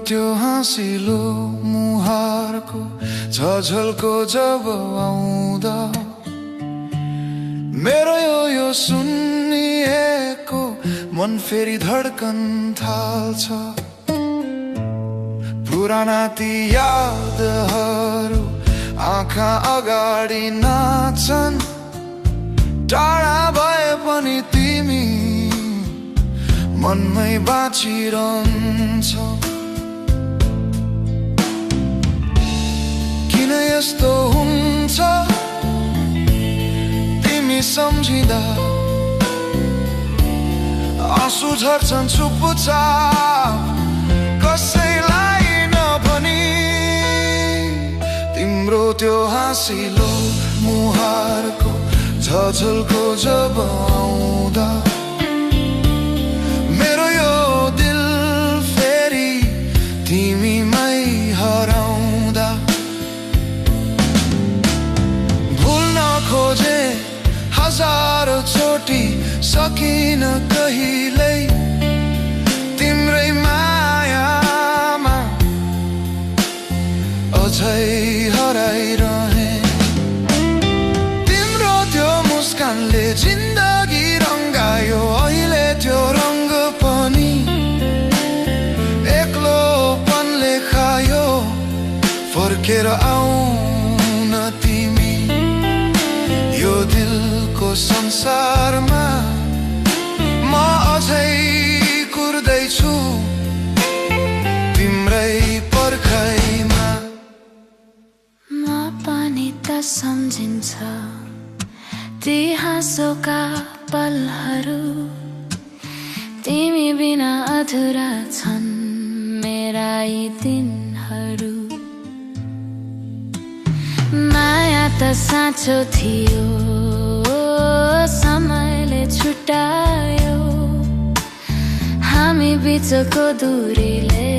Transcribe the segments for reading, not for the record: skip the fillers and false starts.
त्यो हाँसिलो मुहारको झझल्को जब आउँदा मेरो यो सुन्निएको मन फेरि धड्कन थाल्छ। पुराना ती यादहरू आँखा अगाडि नाच्छन्, टाढा भए पनि तिमी मनमै बाँचिरहन्छौ। किन यस्तो हुन्छ तिमी सम्झिँदा आँसु झर्छन् चुपचाप कसैलाई नभनी। तिम्रो त्यो हाँसिलो मुहारको झझल्को जब आउँदा मेरो यो दिल फेरि तिमीमै हराउँदा। भुल्न खोजे हजारौं चोटि सकिन कहिल्यै तिम्रै मायामा अझै हराइरहे। तिम्रो त्यो मुस्कानले जिन्दगी रङ्गायो, अहिले त्यो रङ्ग पनि एक्लोपनले खायो। फर्केर आउन तिमी यो दिलको संसारमा, म अझै कुर्दैछु तिम्रै पर्खाइमा। म पनि त सम्झिन्छ ती हाँसोका पलहरू, तिमी बिना अधुरा छन् मेरा यी दिनहरू। माया त साँचो थियो समयले छुटायो, हामी बिचको दूरीले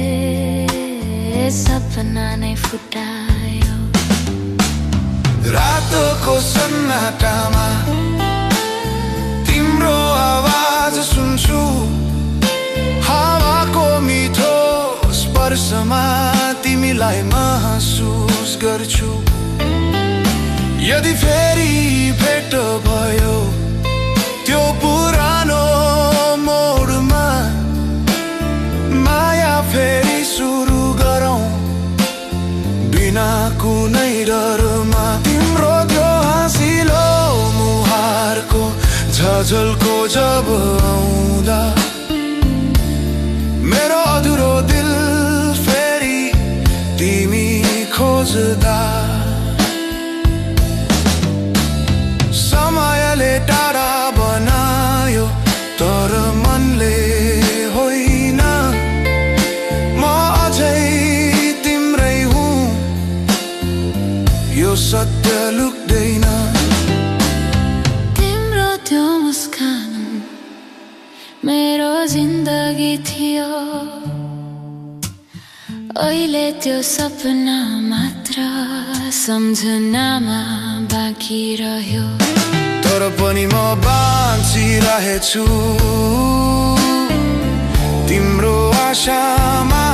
सपना नै फुटायो। रातको सन्नाटामा तिम्रो आवाज सुन्छु, हावाको मिठो स्पर्शमा तिमीलाई महसुस गर्छु। यदि फेरि भेट भयो त्यो पुरानो मोडमा, माया फेरि सुरु गरौँ बिना कुनै डरमा। तिम्रो त्यो हाँसिलो मुहारको झझल्को जब आउँदा मेरो अधुरो दिल फेरि तिमी खोज्दा। समयले टाढा बनायो तर मनले होइन, म अझै तिम्रै हुँ यो सत्य लुक्दैन। तिम्रो त्यो मुस्कान मेरो जिन्दगी थियो, अहिले त्यो सपना मात्र सम्झनामा बाँकी रह्यो। तर पनि म बाँचिरहेछु तिम्रो आशामा।